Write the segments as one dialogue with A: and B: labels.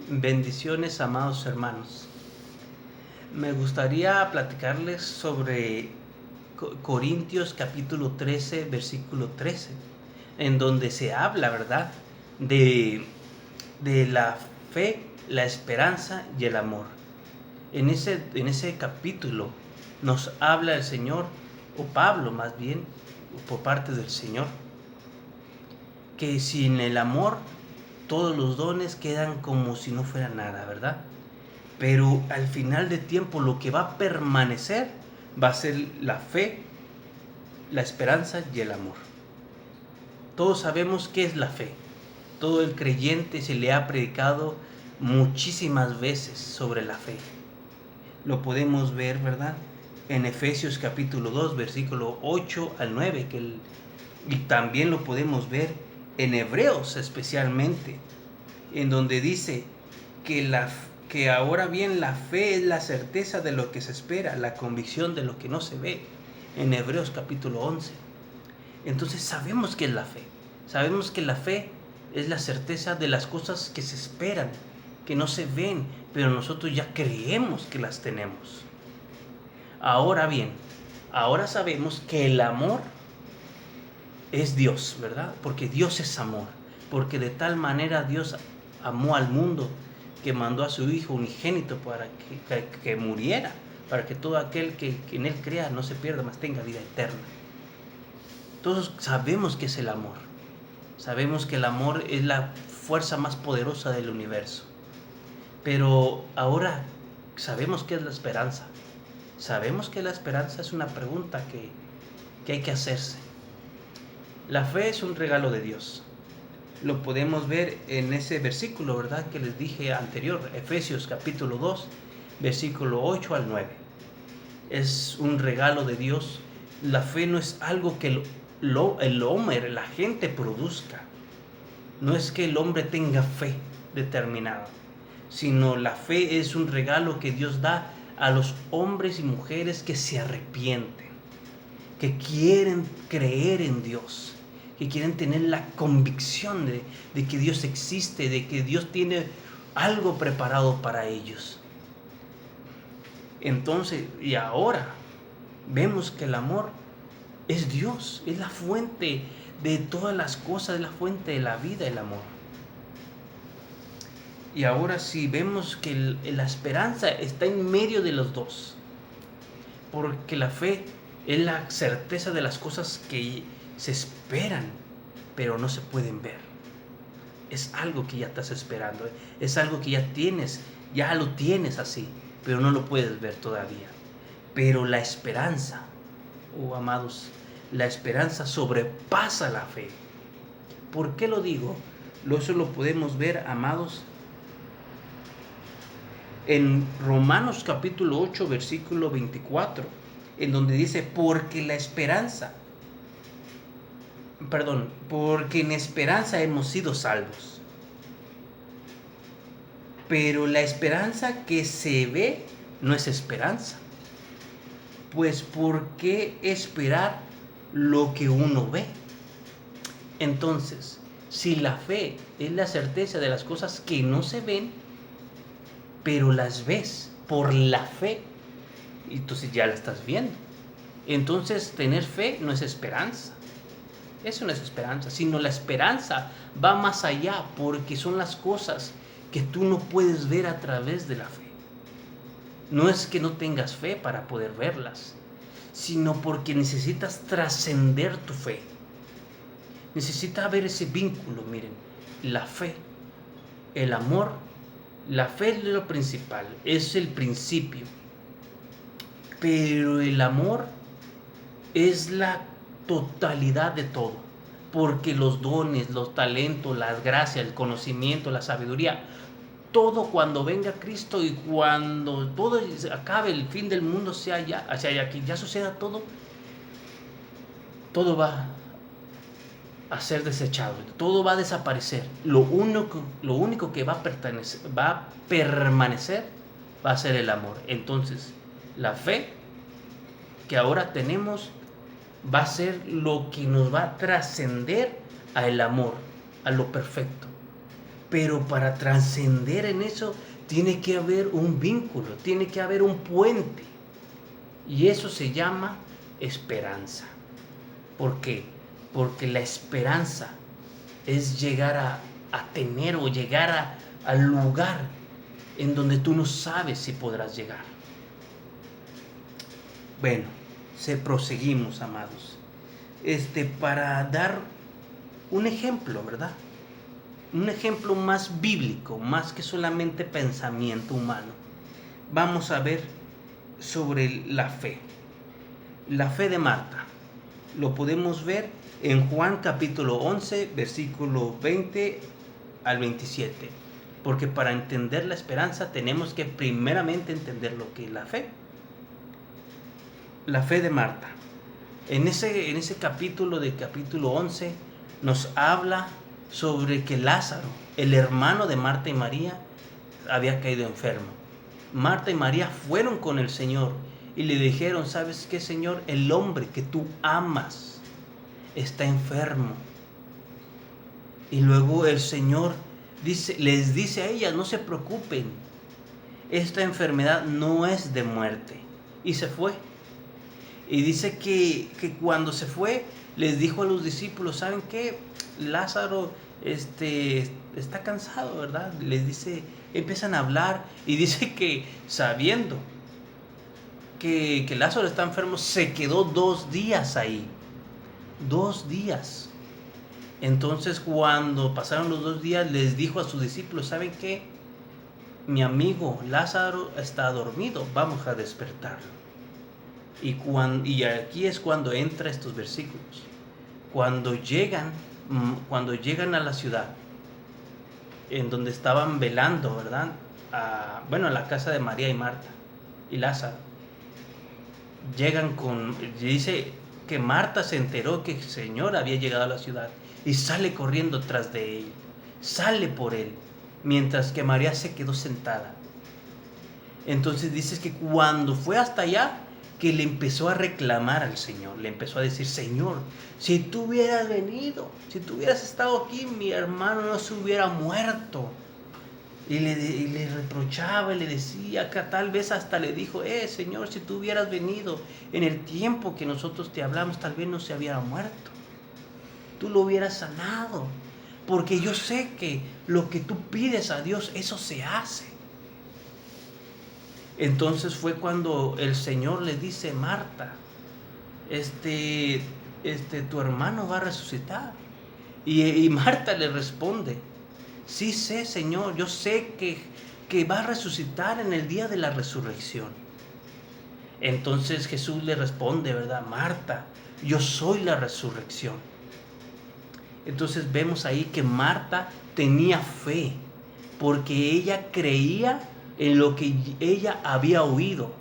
A: Bendiciones, amados hermanos. Me gustaría platicarles sobre Corintios capítulo 13, versículo 13, en donde se habla, ¿verdad?, de, de la fe, la esperanza y el amor. En ese capítulo nos habla el Señor, o Pablo más bien, por parte del Señor, que sin el amor todos los dones quedan como si no fuera nada, ¿verdad? Pero al final de tiempo lo que va a permanecer va a ser la fe, la esperanza y el amor. Todos sabemos qué es la fe. Todo el creyente se le ha predicado muchísimas veces sobre la fe. Lo podemos ver, ¿verdad?, en Efesios capítulo 2, versículo 8 al 9, y también lo podemos ver en Hebreos especialmente, en donde dice que ahora bien la fe es la certeza de lo que se espera, la convicción de lo que no se ve, en Hebreos capítulo 11. Entonces sabemos que es la fe. Sabemos que la fe es la certeza de las cosas que se esperan, que no se ven, pero nosotros ya creemos que las tenemos. Ahora bien, ahora sabemos que el amor es Dios, ¿verdad? Porque Dios es amor. Porque de tal manera Dios amó al mundo que mandó a su Hijo unigénito para que muriera, para que todo aquel que en Él crea no se pierda, mas tenga vida eterna. Todos sabemos que es el amor. Sabemos que el amor es la fuerza más poderosa del universo. Pero ahora sabemos qué es la esperanza. Sabemos que la esperanza es una pregunta que hay que hacerse. La fe es un regalo de Dios. Lo podemos ver en ese versículo, ¿verdad?, que les dije anterior, Efesios capítulo 2, versículo 8 al 9. Es un regalo de Dios. La fe no es algo que el hombre, la gente produzca. No es que el hombre tenga fe determinada, sino la fe es un regalo que Dios da a los hombres y mujeres que se arrepienten, que quieren creer en Dios, que quieren tener la convicción de que Dios existe, de que Dios tiene algo preparado para ellos. Entonces, y ahora vemos que el amor es Dios, es la fuente de todas las cosas, es la fuente de la vida, el amor. Y ahora sí vemos que la esperanza está en medio de los dos, porque la fe es la certeza de las cosas que se esperan, pero no se pueden ver. Es algo que ya estás esperando, es algo que ya lo tienes así, pero no lo puedes ver todavía. Pero la esperanza, oh amados, la esperanza sobrepasa la fe. ¿Por qué lo digo? Eso lo podemos ver, amados, en Romanos capítulo 8, versículo 24, en donde dice, porque en esperanza hemos sido salvos. Pero la esperanza que se ve no es esperanza. Pues ¿por qué esperar lo que uno ve? Entonces, si la fe es la certeza de las cosas que no se ven, pero las ves por la fe, entonces ya la estás viendo. Entonces, tener fe no es esperanza. Eso no es esperanza, sino la esperanza va más allá, porque son las cosas que tú no puedes ver a través de la fe. No es que no tengas fe para poder verlas, sino porque necesitas trascender tu fe. Necesitas ver ese vínculo, miren, la fe, el amor. La fe es lo principal, es el principio, pero el amor es la totalidad de todo, porque los dones, los talentos, las gracias, el conocimiento, la sabiduría, todo cuando venga Cristo y cuando todo acabe, el fin del mundo sea ya, hacia allá, que ya suceda todo va a ser desechado, todo va a desaparecer. Lo único que va a permanecer va a ser el amor. Entonces, la fe que ahora tenemos va a ser lo que nos va a trascender al amor, a lo perfecto. Pero para trascender en eso tiene que haber un vínculo, tiene que haber un puente. Y eso se llama esperanza. ¿Por qué? Porque la esperanza es llegar a tener o llegar al lugar en donde tú no sabes si podrás llegar. Bueno, proseguimos, amados. Para dar un ejemplo, ¿verdad? Un ejemplo más bíblico, más que solamente pensamiento humano. Vamos a ver sobre la fe. La fe de Marta. Lo podemos ver en Juan capítulo 11, versículo 20 al 27. Porque para entender la esperanza tenemos que primeramente entender lo que es la fe. La fe de Marta. En ese capítulo 11 nos habla sobre que Lázaro, el hermano de Marta y María, había caído enfermo. Marta y María fueron con el Señor y le dijeron: ¿sabes qué, Señor? El hombre que tú amas está enfermo. Y luego el Señor les dice a ellas: no se preocupen, esta enfermedad no es de muerte. Y se fue. Y dice que cuando se fue, les dijo a los discípulos: ¿saben qué? Lázaro está cansado, ¿verdad? Les dice, empiezan a hablar, y dice que sabiendo que Lázaro está enfermo, se quedó 2 días ahí. 2 días. Entonces, cuando pasaron los 2 días, les dijo a sus discípulos: ¿saben qué? Mi amigo Lázaro está dormido, vamos a despertarlo. Y aquí es cuando entra estos versículos. Cuando llegan a la ciudad en donde estaban velando, ¿verdad? A la casa de María y Marta y Lázaro. Dice que Marta se enteró que el Señor había llegado a la ciudad y sale corriendo tras de él. Sale por él, mientras que María se quedó sentada. Entonces dices que cuando fue hasta allá, que le empezó a reclamar al Señor, le empezó a decir: Señor, si tú hubieras venido, si tú hubieras estado aquí, mi hermano no se hubiera muerto. Y le reprochaba y le decía, que tal vez hasta le dijo: Señor, si tú hubieras venido en el tiempo que nosotros te hablamos, tal vez no se hubiera muerto. Tú lo hubieras sanado, porque yo sé que lo que tú pides a Dios, eso se hace. Entonces fue cuando el Señor le dice: Marta, tu hermano va a resucitar. Y Marta le responde: sí sé, Señor, yo sé que va a resucitar en el día de la resurrección. Entonces Jesús le responde, ¿verdad? Marta, yo soy la resurrección. Entonces vemos ahí que Marta tenía fe, porque ella creía en lo que ella había oído.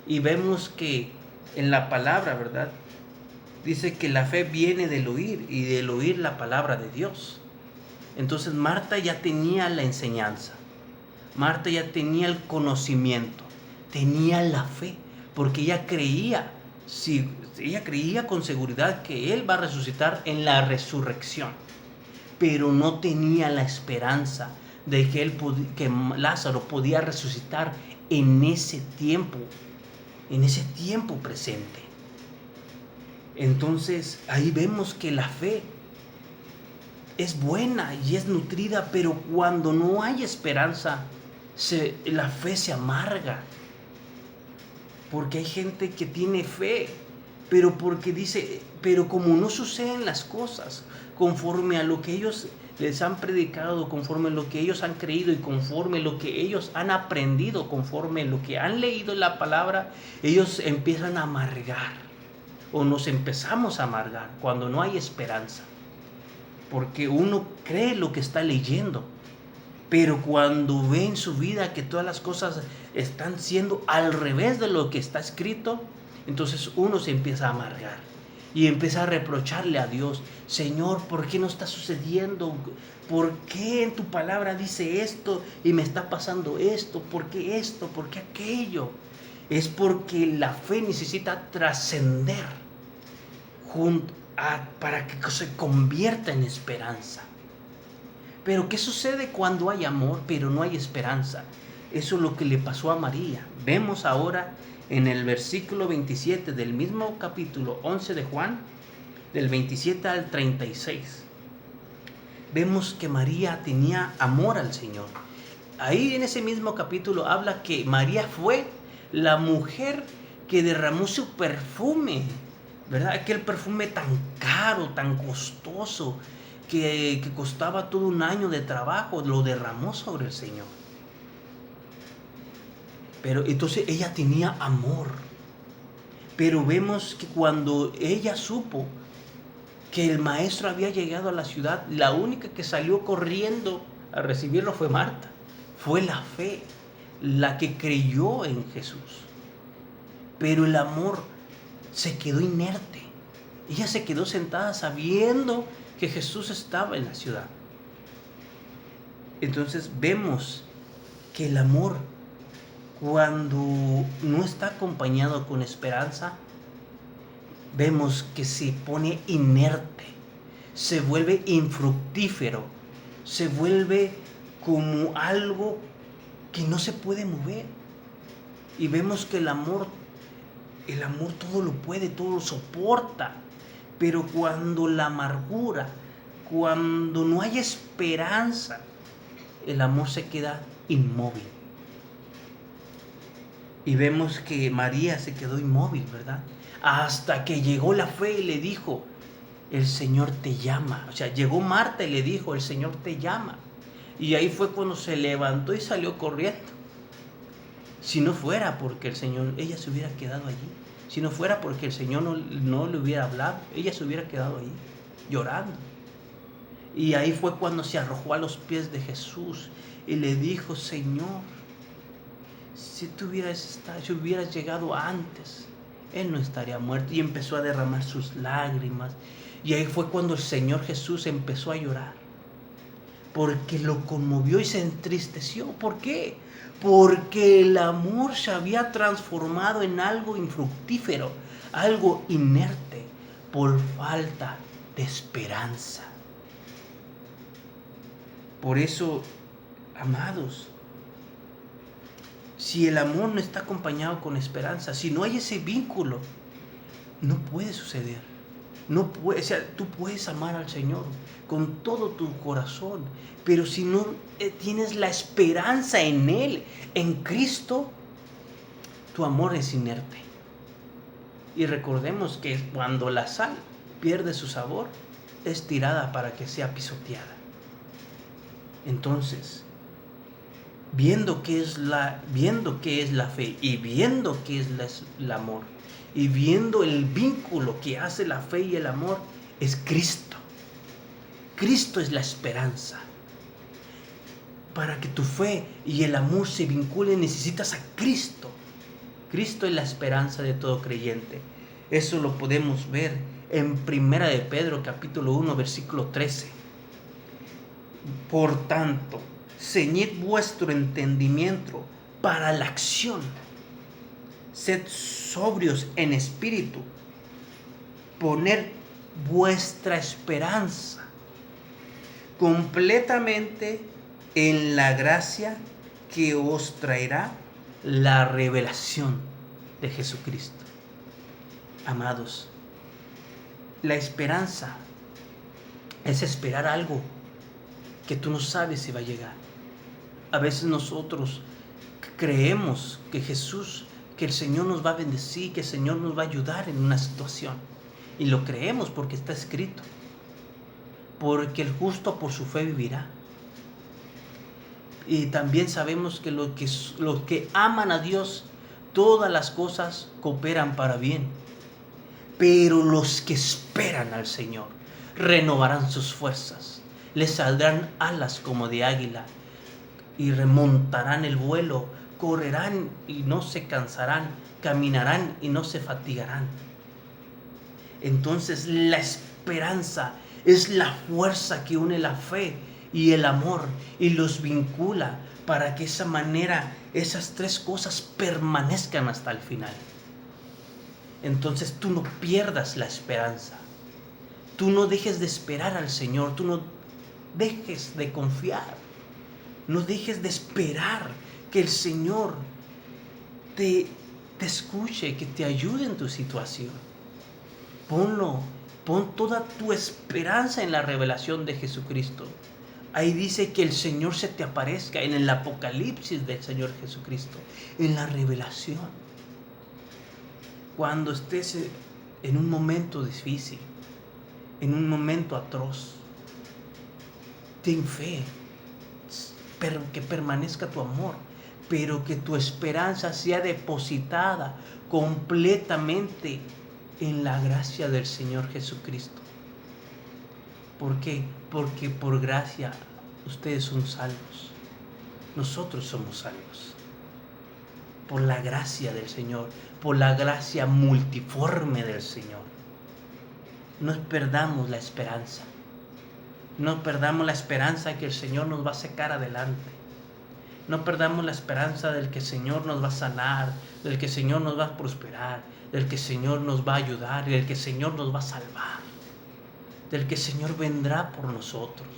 A: Y vemos que en la palabra, ¿verdad? Dice que la fe viene del oír, y del oír la palabra de Dios. Entonces Marta ya tenía la enseñanza, Marta ya tenía el conocimiento, tenía la fe, porque ella creía con seguridad que Él va a resucitar en la resurrección, pero no tenía la esperanza de que Lázaro podía resucitar en ese tiempo presente. Entonces ahí vemos que la fe es buena y es nutrida, pero cuando no hay esperanza, la fe se amarga. Porque hay gente que tiene fe, pero porque dice, pero como no suceden las cosas conforme a lo que ellos les han predicado, conforme a lo que ellos han creído y conforme a lo que ellos han aprendido, conforme a lo que han leído en la palabra, ellos empiezan a amargar, o nos empezamos a amargar cuando no hay esperanza. Porque uno cree lo que está leyendo, pero cuando ve en su vida que todas las cosas están siendo al revés de lo que está escrito, entonces uno se empieza a amargar y empieza a reprocharle a Dios: Señor, ¿por qué no está sucediendo? ¿Por qué en tu palabra dice esto y me está pasando esto? ¿Por qué esto? ¿Por qué aquello? Es porque la fe necesita trascender para que se convierta en esperanza. Pero ¿qué sucede cuando hay amor, pero no hay esperanza? Eso es lo que le pasó a María. Vemos ahora en el versículo 27 del mismo capítulo 11 de Juan, del 27 al 36. Vemos que María tenía amor al Señor. Ahí en ese mismo capítulo habla que María fue la mujer que derramó su perfume, ¿verdad? Aquel perfume tan caro, tan costoso, que costaba todo un año de trabajo, lo derramó sobre el Señor. Pero entonces ella tenía amor. Pero vemos que cuando ella supo que el maestro había llegado a la ciudad, la única que salió corriendo a recibirlo fue Marta. Fue la fe, la que creyó en Jesús. Pero el amor se quedó inerte. Ella se quedó sentada sabiendo que Jesús estaba en la ciudad. Entonces vemos que el amor, cuando no está acompañado con esperanza, vemos que se pone inerte, se vuelve infructífero, se vuelve como algo que no se puede mover. Y vemos que el amor todo lo puede, todo lo soporta. Pero cuando la amargura, cuando no hay esperanza, el amor se queda inmóvil. Y vemos que María se quedó inmóvil, ¿verdad? Hasta que llegó la fe y le dijo, el Señor te llama. O sea, llegó Marta y le dijo, el Señor te llama. Y ahí fue cuando se levantó y salió corriendo. Si no fuera porque el Señor, ella se hubiera quedado allí. Si no fuera porque el Señor no le hubiera hablado, ella se hubiera quedado allí, llorando. Y ahí fue cuando se arrojó a los pies de Jesús y le dijo, Señor, si hubieras llegado antes, Él no estaría muerto. Y empezó a derramar sus lágrimas. Y ahí fue cuando el Señor Jesús empezó a llorar. Porque lo conmovió y se entristeció. ¿Por qué? Porque el amor se había transformado en algo infructífero, algo inerte, por falta de esperanza. Por eso, amados, si el amor no está acompañado con esperanza, si no hay ese vínculo, no puede suceder. No puede, o sea, tú puedes amar al Señor con todo tu corazón, pero si no tienes la esperanza en Él, en Cristo, tu amor es inerte. Y recordemos que cuando la sal pierde su sabor, es tirada para que sea pisoteada. Entonces, viendo qué es la fe y viendo qué es el amor y viendo el vínculo que hace la fe y el amor, es Cristo. Cristo es la esperanza. Para que tu fe y el amor se vinculen, necesitas a Cristo. Cristo es la esperanza de todo creyente. Eso lo podemos ver en 1 de Pedro capítulo 1 versículo 13. Por tanto, ceñid vuestro entendimiento para la acción. Sed sobrios en espíritu. Poner vuestra esperanza completamente en la gracia que os traerá la revelación de Jesucristo. Amados, la esperanza es esperar algo que tú no sabes si va a llegar. A veces nosotros creemos que el Señor nos va a bendecir, que el Señor nos va a ayudar en una situación. Y lo creemos porque está escrito. Porque el justo por su fe vivirá. Y también sabemos que los que aman a Dios, todas las cosas cooperan para bien. Pero los que esperan al Señor renovarán sus fuerzas. Les saldrán alas como de águila y remontarán el vuelo, correrán y no se cansarán, caminarán y no se fatigarán. Entonces la esperanza es la fuerza que une la fe y el amor y los vincula para que de esa manera esas tres cosas permanezcan hasta el final. Entonces tú no pierdas la esperanza. Tú no dejes de esperar al Señor. Tú no dejes de confiar, no dejes de esperar que el Señor te escuche, que te ayude en tu situación. Pon toda tu esperanza en la revelación de Jesucristo. Ahí dice que el Señor se te aparezca en el Apocalipsis del Señor Jesucristo, en la revelación. Cuando estés en un momento difícil, en un momento atroz, ten fe, pero que permanezca tu amor, pero que tu esperanza sea depositada completamente en la gracia del Señor Jesucristo. ¿Por qué? Porque por gracia ustedes son salvos. Nosotros somos salvos. Por la gracia del Señor, por la gracia multiforme del Señor. No perdamos la esperanza. No perdamos la esperanza que el Señor nos va a sacar adelante. No perdamos la esperanza del que el Señor nos va a sanar, del que el Señor nos va a prosperar, del que el Señor nos va a ayudar, del que el Señor nos va a salvar, del que el Señor vendrá por nosotros.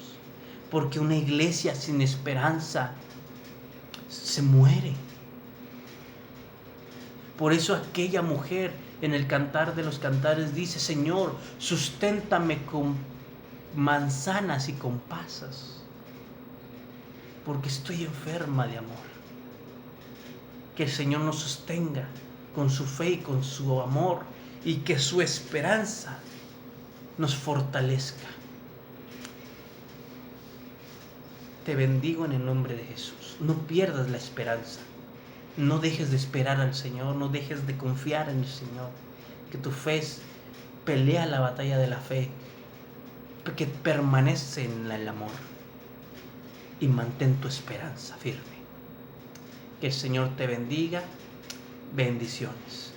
A: Porque una iglesia sin esperanza se muere. Por eso aquella mujer en el Cantar de los Cantares dice: Señor, susténtame con manzanas y con pasas, porque estoy enferma de amor. Que el Señor nos sostenga con su fe y con su amor, y que su esperanza nos fortalezca. Te bendigo en el nombre de Jesús. No pierdas la esperanza. No dejes de esperar al Señor, no dejes de confiar en el Señor. Que tu fe pelea la batalla de la fe, que permanece en el amor, y mantén tu esperanza firme. Que el Señor te bendiga. Bendiciones.